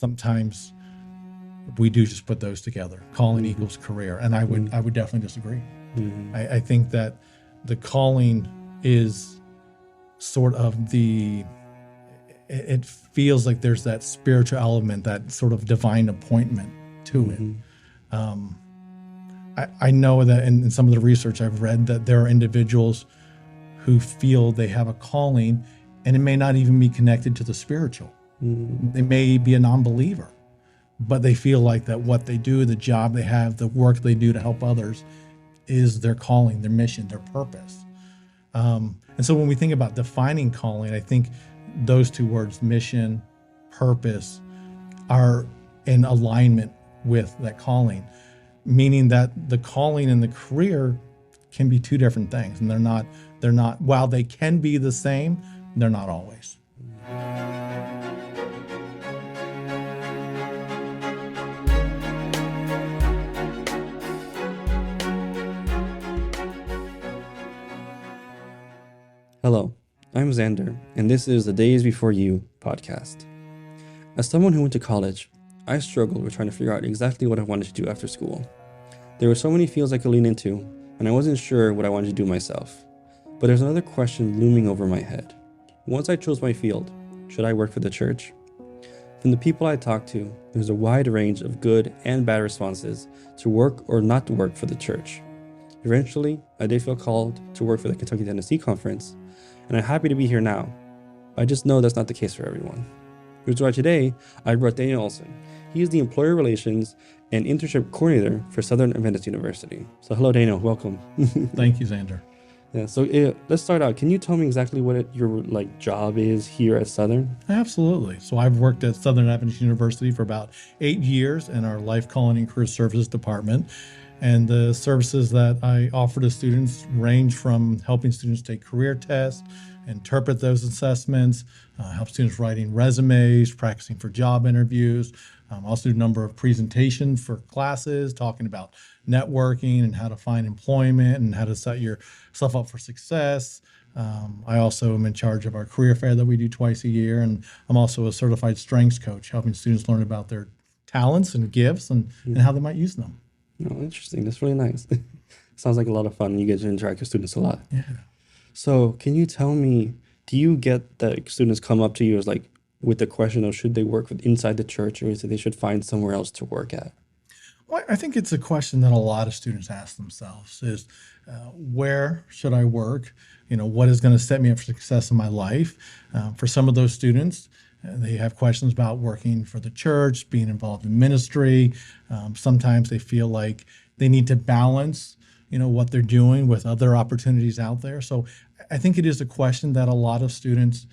sometimes we do just put those together. Calling equals career. And I would definitely disagree. I think that the calling is sort of it feels like there's that spiritual element, that sort of divine appointment to it. I know that in some of the research I've read that there are individuals who feel they have a calling and it may not even be connected to the spiritual. They may be a non-believer, but they feel like that what they do, the job they have, the work they do to help others is their calling, their mission, their purpose. And so when we think about defining calling, I think those two words, mission, purpose, are in alignment with that calling, meaning that the calling and the career can be two different things. And they're not, while they can be the same, they're not always. Hello, I'm Xander, and this is the Days Before You podcast. As someone who went to college, I struggled with trying to figure out exactly what I wanted to do after school. There were so many fields I could lean into, and I wasn't sure what I wanted to do myself. But there's another question looming over my head. Once I chose my field, should I work for the church? From the people I talked to, there's a wide range of good and bad responses to work or not to work for the church. Eventually, I did feel called to work for the Kentucky Tennessee Conference, and I'm happy to be here now. I just know that's not the case for everyone. Which is why today, I brought Daniel Olson. He is the Employer Relations and Internship Coordinator for Southern Adventist University. So hello, Daniel. Welcome. Thank you, Xander. Yeah. So let's start out. Can you tell me exactly what your job is here at Southern? Absolutely. So I've worked at Southern Adventist University for about 8 years in our Life Calling and Career Services department. And the services that I offer to students range from helping students take career tests, interpret those assessments, help students writing resumes, practicing for job interviews. Also do a number of presentations for classes, talking about networking and how to find employment and how to set yourself up for success. I also am in charge of our career fair that we do twice a year. And I'm also a certified strengths coach, helping students learn about their talents and gifts and how they might use them. Oh, interesting. That's really nice. Sounds like a lot of fun. You get to interact with students a lot. Yeah. So can you tell me, do you get that students come up to you as with the question of should they work inside the church or is it they should find somewhere else to work at? Well, I think it's a question that a lot of students ask themselves is, where should I work? What is going to set me up for success in my life? For some of those students, they have questions about working for the church, being involved in ministry. Sometimes they feel like they need to balance, what they're doing with other opportunities out there. So I think it is a question that a lot of students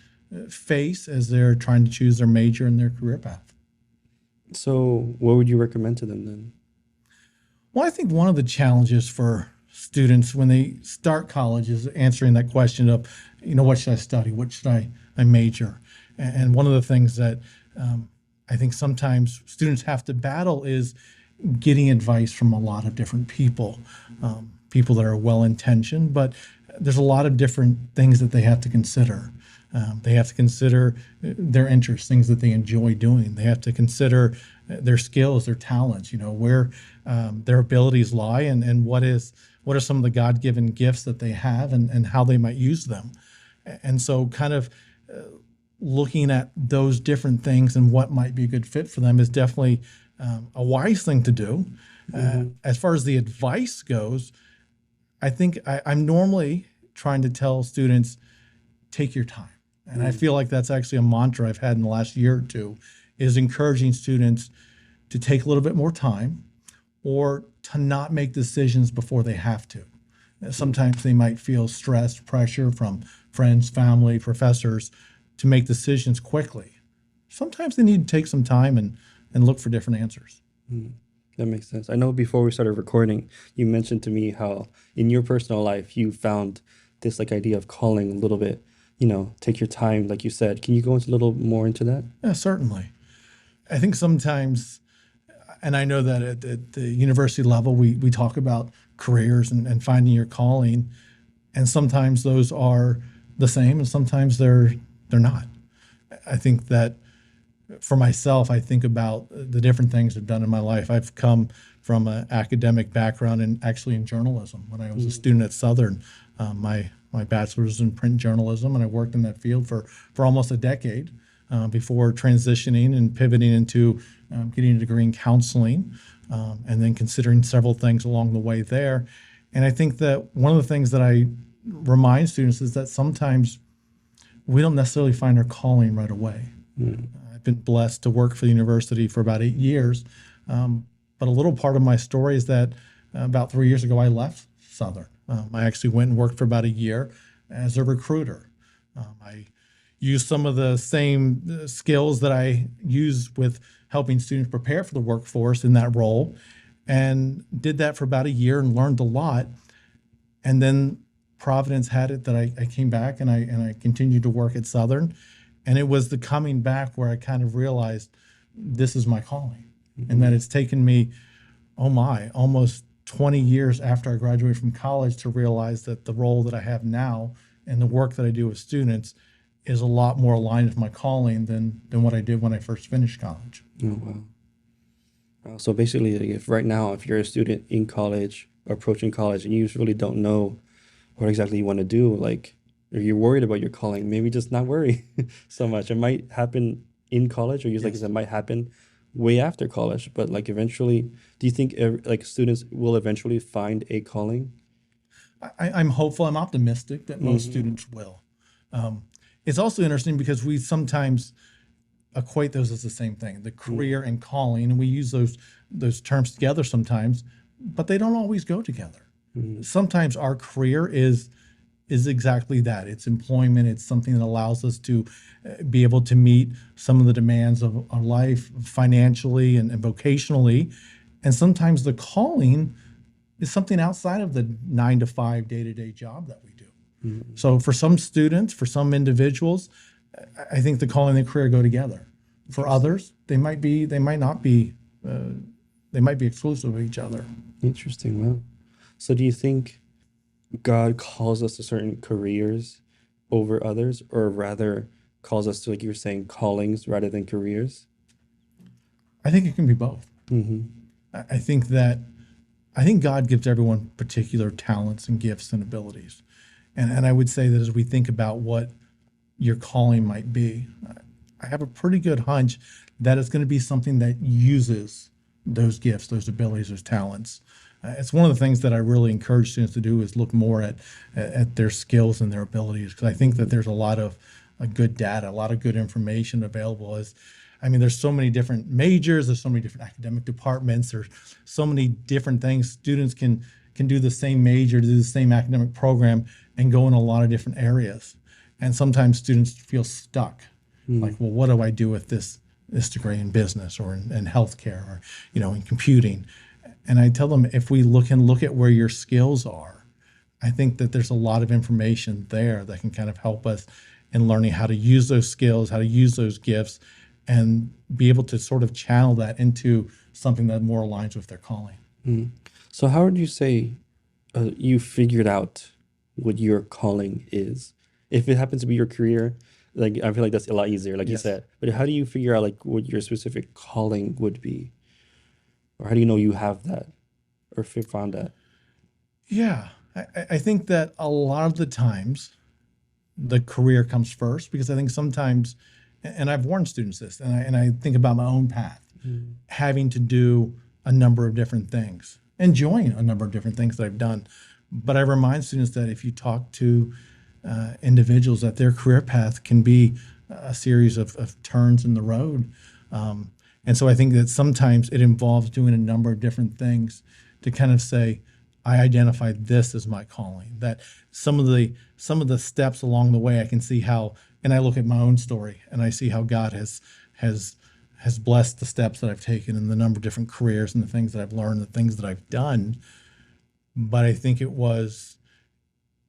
face as they're trying to choose their major and their career path. So what would you recommend to them then? Well, I think one of the challenges for students when they start college is answering that question of, what should I study? What should I major? And one of the things that I think sometimes students have to battle is getting advice from a lot of different people, people that are well-intentioned, but there's a lot of different things that they have to consider. They have to consider their interests, things that they enjoy doing. They have to consider their skills, their talents, where their abilities lie and what are some of the God-given gifts that they have and how they might use them. And so kind of looking at those different things and what might be a good fit for them is definitely a wise thing to do. As far as the advice goes, I think I'm normally trying to tell students, take your time. And I feel like that's actually a mantra I've had in the last year or two, is encouraging students to take a little bit more time or to not make decisions before they have to. Sometimes they might feel stress, pressure from friends, family, professors to make decisions quickly. Sometimes they need to take some time and look for different answers. That makes sense. I know before we started recording, you mentioned to me how in your personal life, you found this idea of calling a little bit, take your time, like you said. Can you go into a little more into that? Yeah, certainly. I think sometimes, and I know that at the university level, we talk about careers and finding your calling, and sometimes those are the same and sometimes they're not. I think that for myself, I think about the different things I've done in my life. I've come from an academic background and actually in journalism. When I was a student at Southern, my bachelor's was in print journalism, and I worked in that field for almost a decade before transitioning and pivoting into getting a degree in counseling, and then considering several things along the way there. And I think that one of the things that I remind students is that sometimes we don't necessarily find our calling right away. I've been blessed to work for the university for about 8 years. But a little part of my story is that about 3 years ago, I left Southern. I actually went and worked for about a year as a recruiter. I used some of the same skills that I use with helping students prepare for the workforce in that role, and did that for about a year and learned a lot. And then Providence had it that I came back and I continued to work at Southern. And it was the coming back where I kind of realized this is my calling, and that it's taken me, almost 20 years after I graduated from college to realize that the role that I have now and the work that I do with students is a lot more aligned with my calling than what I did when I first finished college. Oh, wow. So basically, like, if you're a student in college, approaching college, and you just really don't know what exactly you want to do, like, or you're worried about your calling, maybe just not worry so much. It might happen in college, or like it might happen way after college. But like eventually, do you think like students will eventually find a calling? I'm hopeful. I'm optimistic that most students will. It's also interesting because we sometimes equate those as the same thing, the career and calling, and we use those terms together sometimes, but they don't always go together. Sometimes our career is exactly that. It's employment. It's something that allows us to be able to meet some of the demands of our life financially and vocationally. And sometimes the calling is something outside of the 9-to-5 day-to-day job that we do. So for some students, for some individuals, I think the calling and the career go together. For others, they might not be, they might be exclusive of each other. Interesting. Wow. So do you think God calls us to certain careers over others, or rather calls us to, like you were saying, callings rather than careers? I think it can be both. Mm-hmm. I think God gives everyone particular talents and gifts and abilities. And I would say that as we think about what your calling might be, I have a pretty good hunch that it's going to be something that uses those gifts, those abilities, those talents. It's one of the things that I really encourage students to do is look more at their skills and their abilities, because I think that there's a lot of good data, a lot of good information available. There's so many different majors, there's so many different academic departments, there's so many different things. Students can do the same major, do the same academic program, and go in a lot of different areas. And sometimes students feel stuck, like, well, what do I do with this degree in business or in healthcare or in computing? And I tell them, if we look at where your skills are, I think that there's a lot of information there that can kind of help us in learning how to use those skills, how to use those gifts, and be able to sort of channel that into something that more aligns with their calling. So how would you say you figured out what your calling is? If it happens to be your career, like, I feel like that's a lot easier, like you said. But how do you figure out like what your specific calling would be? Or how do you know you have that or found that? Yeah, I think that a lot of the times the career comes first, because I think sometimes, and I've warned students this, and I think about my own path, having to do a number of different things, enjoying a number of different things that I've done. But I remind students that if you talk to individuals, that their career path can be a series of turns in the road. And so I think that sometimes it involves doing a number of different things to kind of say, I identify this as my calling. That some of the steps along the way, I can see how, and I look at my own story and I see how God has blessed the steps that I've taken and the number of different careers and the things that I've learned, the things that I've done. But I think it was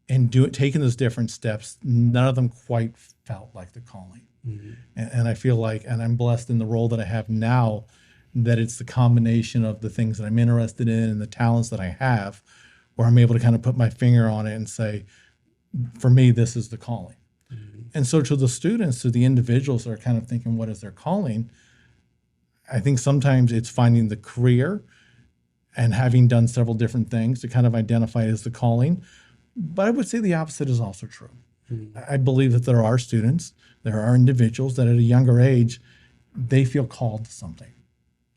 in taking those different steps, none of them quite felt like the calling. And I feel like, and I'm blessed in the role that I have now, that it's the combination of the things that I'm interested in and the talents that I have, where I'm able to kind of put my finger on it and say, for me, this is the calling. And so to the students, to the individuals that are kind of thinking, what is their calling? I think sometimes it's finding the career and having done several different things to kind of identify it as the calling. But I would say the opposite is also true. I believe that there are students, there are individuals that at a younger age, they feel called to something.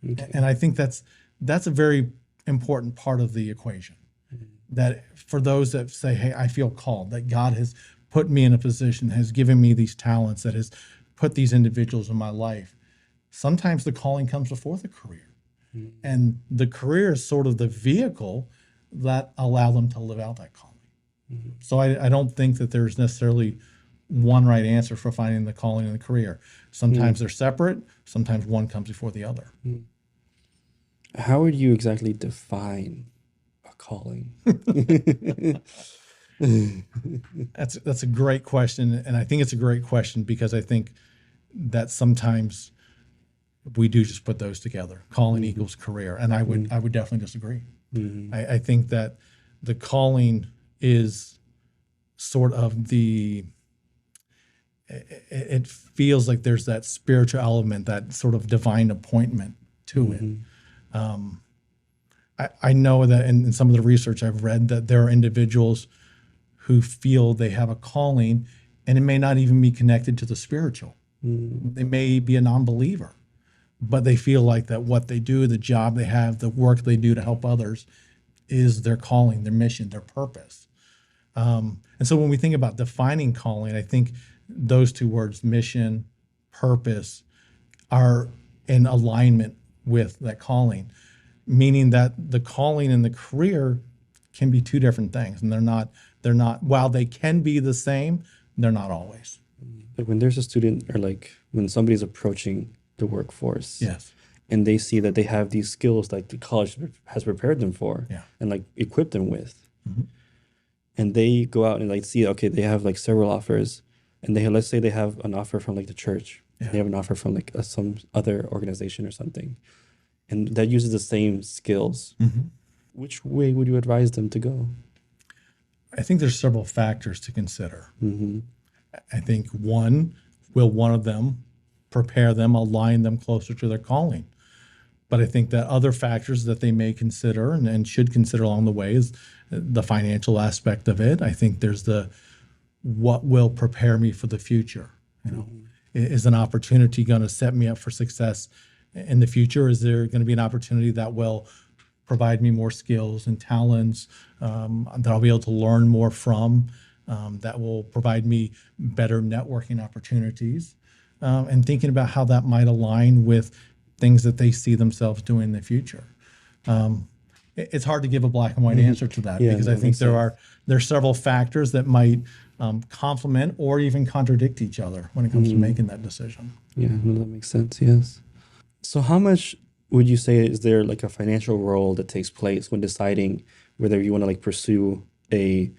Okay. And I think that's a very important part of the equation. That for those that say, hey, I feel called, that God has put me in a position, has given me these talents, that has put these individuals in my life. Sometimes the calling comes before the career. And the career is sort of the vehicle that allow them to live out that calling. So I don't think that there's necessarily one right answer for finding the calling and the career. Sometimes they're separate. Sometimes one comes before the other. How would you exactly define a calling? That's a great question, and I think it's a great question because I think that sometimes we do just put those together. Calling equals career, and I would definitely disagree. I think that the calling is sort of it feels like there's that spiritual element, that sort of divine appointment to it. I know that in some of the research I've read that there are individuals who feel they have a calling and it may not even be connected to the spiritual. They may be a non-believer, but they feel like that what they do, the job they have, the work they do to help others is their calling, their mission, their purpose. And so when we think about defining calling, I think those two words, mission, purpose, are in alignment with that calling, meaning that the calling and the career can be two different things. And they're not, while they can be the same, they're not always. Like when there's a student, or like when somebody's approaching the workforce, Yes. and they see that they have these skills like the college has prepared them for, Yeah. and like equipped them with, and they go out and like see, okay, they have like several offers, and let's say they have an offer from like the church, Yeah. they have an offer from like some other organization or something, and that uses the same skills. Which way would you advise them to go? I think there's several factors to consider. Mm-hmm. I think will one of them prepare them, align them closer to their calling? But I think that other factors that they may consider and should consider along the way is the financial aspect of it. I think there's what will prepare me for the future. Is an opportunity going to set me up for success in the future? Is there going to be an opportunity that will provide me more skills and talents that I'll be able to learn more from, that will provide me better networking opportunities, and thinking about how that might align with things that they see themselves doing in the future. It's hard to give a black and white answer to that, Yeah, because I that think makes there's several factors that might complement or even contradict each other when it comes to making that decision. Yeah, no, that makes sense. Yes. So how much would you say is there like a financial role that takes place when deciding whether you want to like pursue a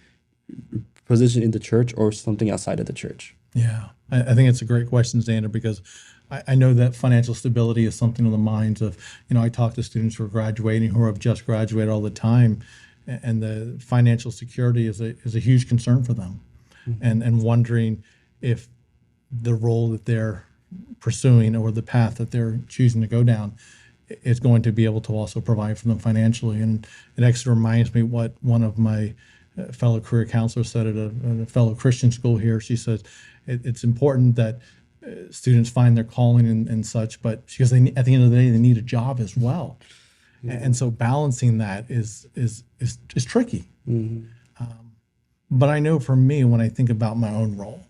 position in the church or something outside of the church? Yeah, I think it's a great question, Xander, because I know that financial stability is something on the minds of, I talk to students who are graduating, who have just graduated all the time, and the financial security is a huge concern for them, and wondering if the role that they're pursuing or the path that they're choosing to go down is going to be able to also provide for them financially. And it actually reminds me what one of my fellow career counselors said at a fellow Christian school here. She says it's important that students find their calling and such, but she goes, at the end of the day, they need a job as well. And so balancing that is tricky. But I know for me, when I think about my own role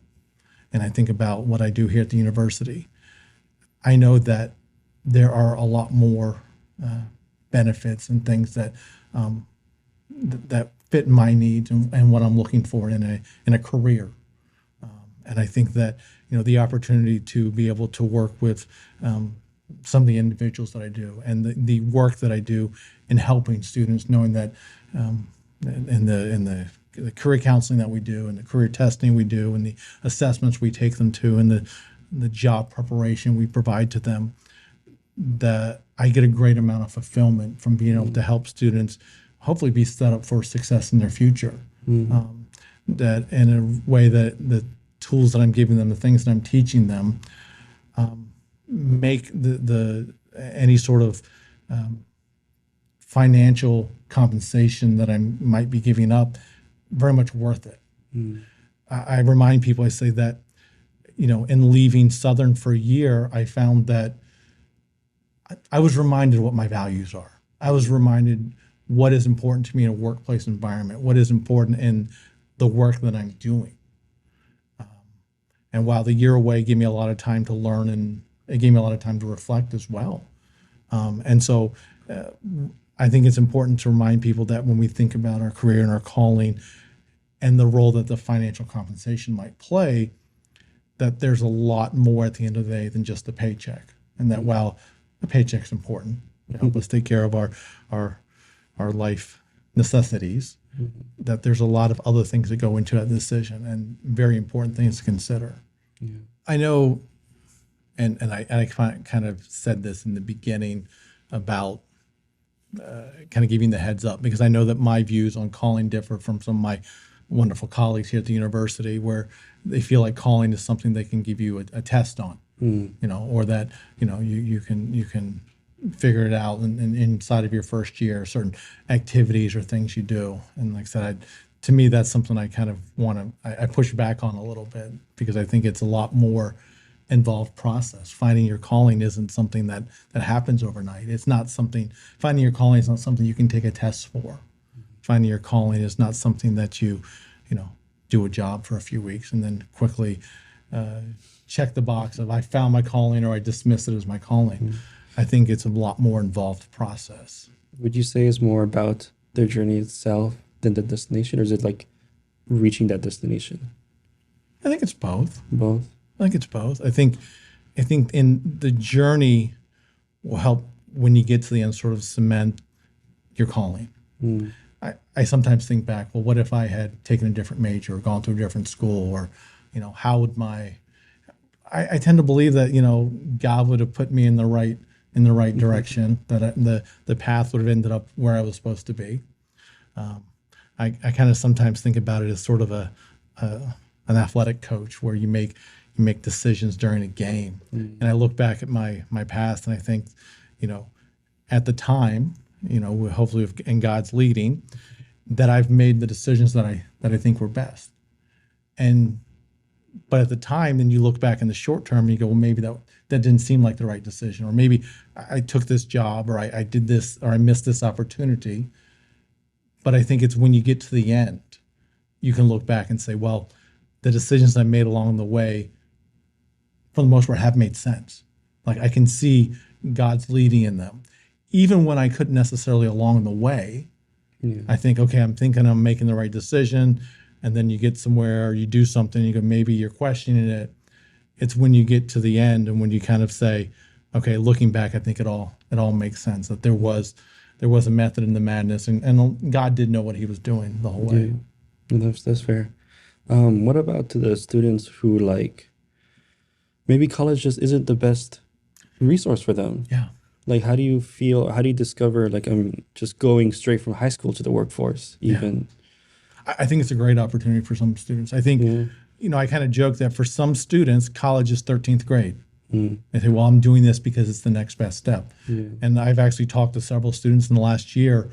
and I think about what I do here at the university, I know that there are a lot more benefits and things that that fit my needs and what I'm looking for in a career. And I think that the opportunity to be able to work with some of the individuals that I do, and the work that I do in helping students, knowing that in the career counseling that we do, and the career testing we do, and the assessments we take them to, and the job preparation we provide to them, that I get a great amount of fulfillment from being able to help students hopefully be set up for success in their future. That in a way that the tools that I'm giving them, the things that I'm teaching them, make the any sort of financial compensation that I might be giving up, very much worth it. I remind people, I say that, in leaving Southern for a year, I found that I was reminded what my values are. I was reminded what is important to me in a workplace environment, what is important in the work that I'm doing. And while the year away gave me a lot of time to learn, and it gave me a lot of time to reflect as well. And so I think it's important to remind people that when we think about our career and our calling and the role that the financial compensation might play, that there's a lot more at the end of the day than just the paycheck. And that while the paycheck's important to help us take care of our life necessities, that there's a lot of other things that go into that decision and very important things to consider. Yeah. I know, and I kind of said this in the beginning about kind of giving the heads up, because I know that my views on calling differ from some of my wonderful colleagues here at the university, where they feel like calling is something they can give you a test on, or that you can figure it out inside of your first year, certain activities or things you do. And like I said, to me, that's something I kind of I push back on a little bit, because I think it's a lot more involved process. Finding your calling isn't something that happens overnight. It's not something, finding your calling is not something you can take a test for. Finding your calling is not something that you do a job for a few weeks and then quickly check the box of I found my calling or I dismiss it as my calling. I think it's a lot more involved process. Would you say it's more about their journey itself than the destination, or is it like reaching that destination? I think it's both. Both? I think it's both. I think in the journey will help when you get to the end, sort of cement your calling. I sometimes think back, well, what if I had taken a different major or gone to a different school, or, how would I tend to believe that, God would have put me in the right direction, that the path would have ended up where I was supposed to be. I kind of sometimes think about it as sort of an athletic coach, where you make decisions during a game. And I look back at my past and I think, at the time, hopefully in God's leading, that I've made the decisions that I think were best. But at the time, then you look back in the short term and you go, well, maybe that didn't seem like the right decision, or maybe I took this job, or I did this, or I missed this opportunity. But I think it's when you get to the end, you can look back and say, well, the decisions I made along the way, for the most part, have made sense. Like, I can see God's leading in them. Even when I couldn't necessarily along the way, I think, okay, I'm thinking I'm making the right decision. And then you get somewhere, or you do something, you go, maybe you're questioning it. It's when you get to the end and when you kind of say, okay, looking back, I think it all makes sense, that there was a method in the madness, and God did know what he was doing the whole way. Yeah. That's fair. What about to the students who maybe college just isn't the best resource for them? Yeah. Like, how do you discover, I'm just going straight from high school to the workforce even? Yeah. I think it's a great opportunity for some students. I think, I kind of joke that for some students, college is 13th grade. They say, well, I'm doing this because it's the next best step. And I've actually talked to several students in the last year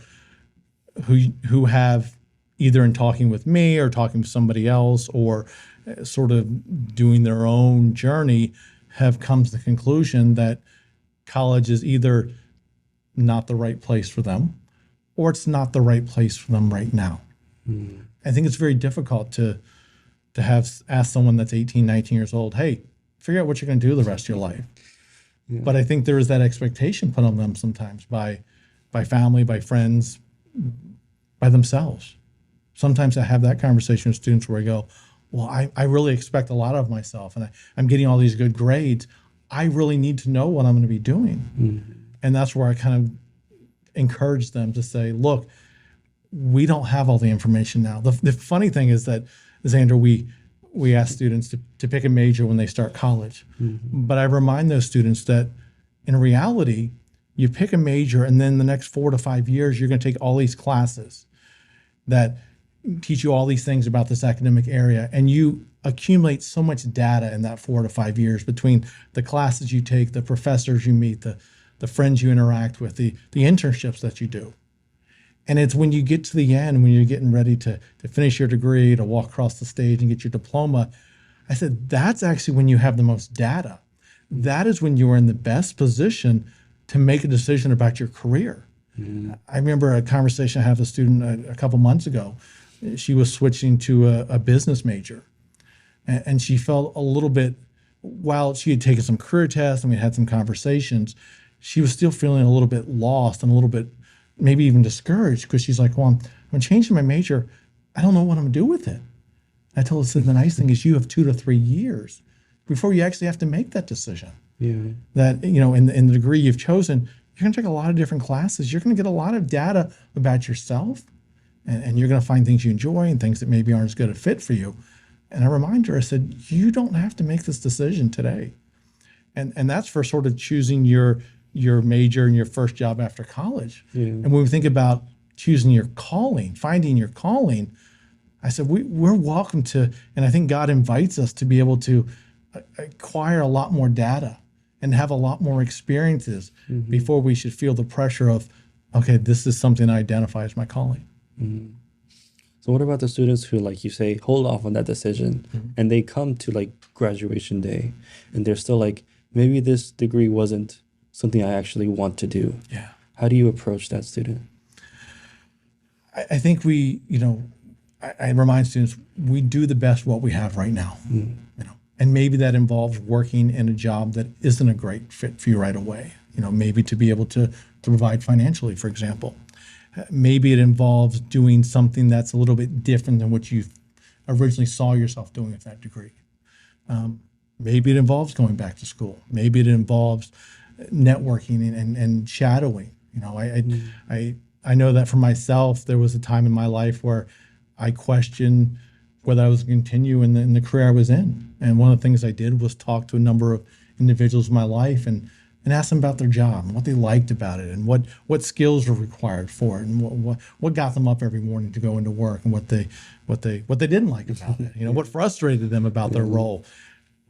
who have, either in talking with me or talking with somebody else, or sort of doing their own journey, have come to the conclusion that college is either not the right place for them, or it's not the right place for them right now. I think it's very difficult to ask someone that's 18, 19 years old, hey, figure out what you're going to do the rest of your life. But I think there is that expectation put on them sometimes by family, by friends, by themselves. Sometimes I have that conversation with students where I go, well, I really expect a lot of myself, and I'm getting all these good grades. I really need to know what I'm going to be doing. And that's where I kind of encourage them to say, look, we don't have all the information now. The funny thing is that, Xander, we ask students to pick a major when they start college. But I remind those students that in reality, you pick a major, and then the next 4 to 5 years, you're going to take all these classes that teach you all these things about this academic area. And you accumulate so much data in that 4 to 5 years between the classes you take, the professors you meet, the the friends you interact with, the internships that you do. And it's when you get to the end, when you're getting ready to finish your degree, to walk across the stage and get your diploma, I said, that's actually when you have the most data. That is when you are in the best position to make a decision about your career. I remember a conversation I had with a student a couple months ago. She was switching to a business major. And she felt a little bit, while she had taken some career tests and we had some conversations, she was still feeling a little bit lost and a little bit maybe even discouraged, because she's like, well, I'm changing my major. I don't know what I'm going to do with it. I told her, so the nice thing is you have 2 to 3 years before you actually have to make that decision. Yeah. That, in the degree you've chosen, you're going to take a lot of different classes. You're going to get a lot of data about yourself, and you're going to find things you enjoy and things that maybe aren't as good a fit for you. And I remind her, I said, you don't have to make this decision today. And that's for sort of choosing your major and your first job after college. Yeah. And when we think about choosing your calling, finding your calling, I said, we're welcome to, and I think God invites us to be able to acquire a lot more data and have a lot more experiences before we should feel the pressure of, okay, this is something I identify as my calling. So what about the students who, like you say, hold off on that decision and they come to like graduation day and they're still like, maybe this degree wasn't something I actually want to do. Yeah. How do you approach that student? I think I remind students, we do the best what we have right now. And maybe that involves working in a job that isn't a great fit for you right away. Maybe to be able to provide financially, for example. Maybe it involves doing something that's a little bit different than what you originally saw yourself doing with that degree. Maybe it involves going back to school. Maybe it involves networking and shadowing. I know that for myself, there was a time in my life where I questioned whether I was going to continue in the career I was in. And one of the things I did was talk to a number of individuals in my life and ask them about their job and what they liked about it and what skills were required for it and what got them up every morning to go into work and what they didn't like about it. What frustrated them about their role,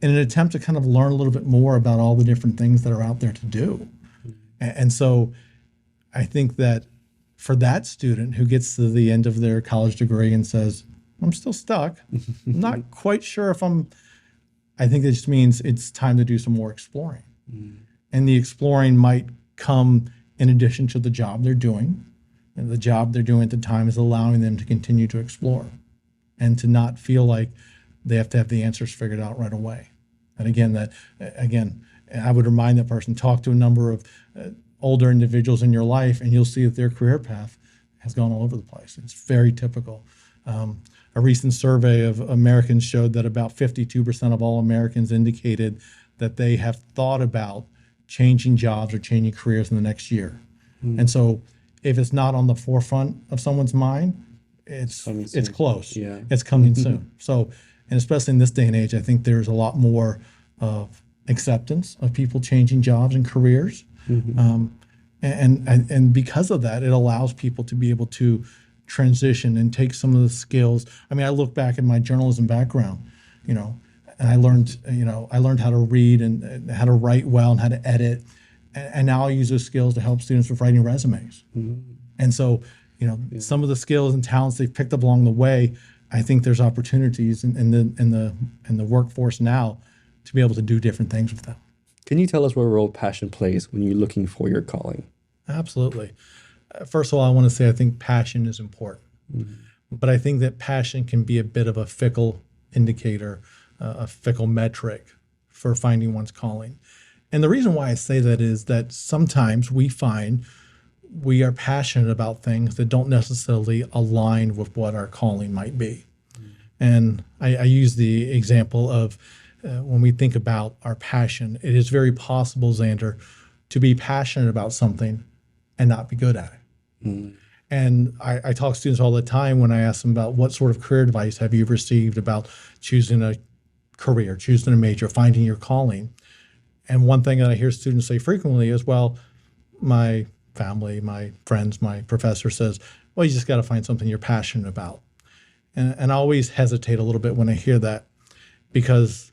in an attempt to kind of learn a little bit more about all the different things that are out there to do. And so I think that for that student who gets to the end of their college degree and says, I'm still stuck, I'm not quite sure if I think it just means it's time to do some more exploring. And the exploring might come in addition to the job they're doing. And the job they're doing at the time is allowing them to continue to explore and to not feel like they have to have the answers figured out right away. And again, I would remind that person, talk to a number of older individuals in your life, and you'll see that their career path has gone all over the place. It's very typical. A recent survey of Americans showed that about 52% of all Americans indicated that they have thought about changing jobs or changing careers in the next year. And so if it's not on the forefront of someone's mind, it's close. Yeah. It's coming soon. So, and especially in this day and age, I think there's a lot more of acceptance of people changing jobs and careers. And because of that, it allows people to be able to transition and take some of the skills. I mean, I look back at my journalism background, and I learned how to read and how to write well and how to edit. And now I use those skills to help students with writing resumes. And so, some of the skills and talents they've picked up along the way, I think there's opportunities in the workforce now to be able to do different things with them. Can you tell us what role passion plays when you're looking for your calling? Absolutely. First of all, I want to say I think passion is important. But I think that passion can be a bit of a fickle indicator, a fickle metric for finding one's calling. And the reason why I say that is that sometimes we find we are passionate about things that don't necessarily align with what our calling might be. And I use the example of when we think about our passion, it is very possible, Xander, to be passionate about something and not be good at it. And I talk to students all the time when I ask them about what sort of career advice have you received about choosing a career, choosing a major, finding your calling. And one thing that I hear students say frequently is, well, my family, my friends, my professor says, well, you just got to find something you're passionate about. And I always hesitate a little bit when I hear that, because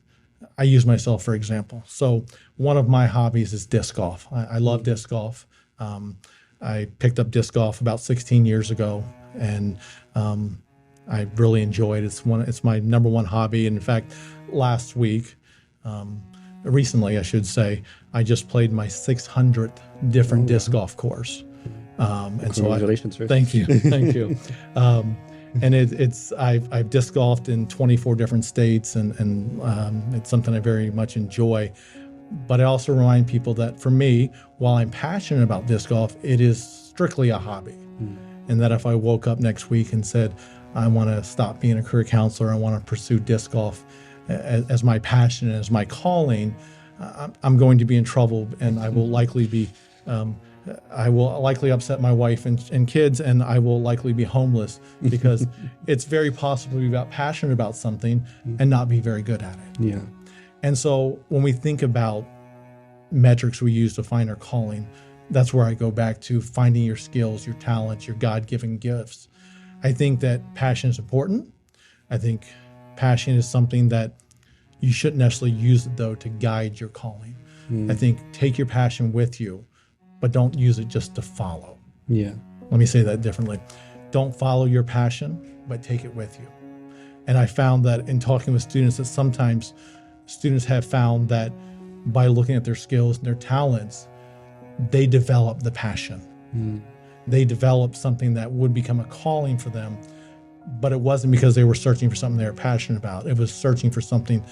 I use myself for example. So one of my hobbies is disc golf. I love disc golf. I picked up disc golf about 16 years ago, and I really enjoy it. It's my number one hobby. And in fact, last week, recently, I should say, I just played my 600th different disc golf course. And Congratulations, so Rich. thank you, thank you. And I've disc golfed in 24 different states, and it's something I very much enjoy. But I also remind people that for me, while I'm passionate about disc golf, it is strictly a hobby. And that if I woke up next week and said, I want to stop being a career counselor, I want to pursue disc golf as my passion, as my calling, I'm going to be in trouble, and I will likely be, I will likely upset my wife and kids, and I will likely be homeless, because it's very possible to be passionate about something and not be very good at it. Yeah. And so when we think about metrics we use to find our calling, that's where I go back to finding your skills, your talents, your God-given gifts. I think that passion is important. I think passion is something that you shouldn't necessarily use it, though, to guide your calling. I think take your passion with you, but don't use it just to follow. Yeah. Let me say that differently. Don't follow your passion, but take it with you. And I found that in talking with students, that sometimes students have found that by looking at their skills and their talents, they develop the passion. They develop something that would become a calling for them, but it wasn't because they were searching for something they were passionate about. It was searching for something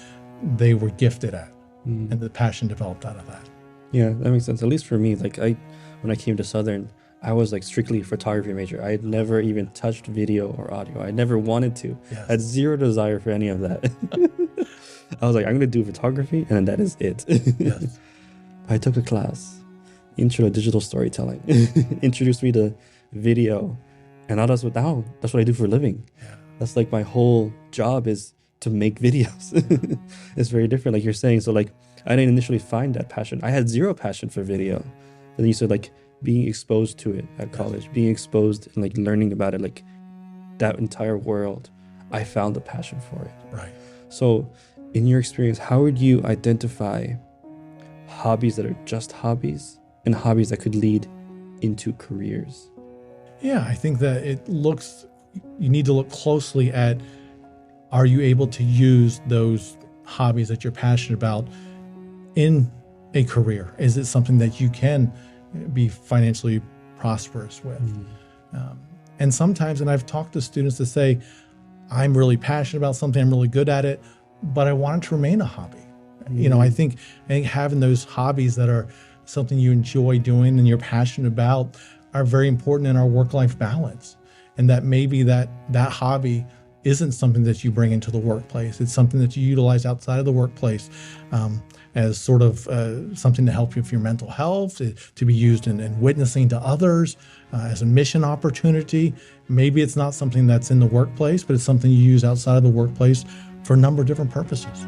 they were gifted at, and the passion developed out of that. Yeah, that makes sense. At least for me, like when I came to Southern, I was like strictly a photography major. I had never even touched video or audio. I never wanted to. Yes. I had zero desire for any of that. I was like, I'm going to do photography, and then that is it. Yes. I took a class, Intro to Digital Storytelling, introduced me to video, and now that's what I do for a living. Yeah. That's like my whole job is to make videos. It's very different, like you're saying. So like, I didn't initially find that passion. I had zero passion for video. And then you said like being exposed to it at college, being exposed and like learning about it, like that entire world, I found a passion for it. Right. So in your experience, how would you identify hobbies that are just hobbies and hobbies that could lead into careers? Yeah, I think that you need to look closely at, are you able to use those hobbies that you're passionate about in a career? Is it something that you can be financially prosperous with? And sometimes, and I've talked to students that say, I'm really passionate about something, I'm really good at it, but I want it to remain a hobby. You know, I think having those hobbies that are something you enjoy doing and you're passionate about are very important in our work-life balance. And that maybe that hobby isn't something that you bring into the workplace. It's something that you utilize outside of the workplace as sort of something to help you with your mental health, to be used in witnessing to others, as a mission opportunity. Maybe it's not something that's in the workplace, but it's something you use outside of the workplace for a number of different purposes.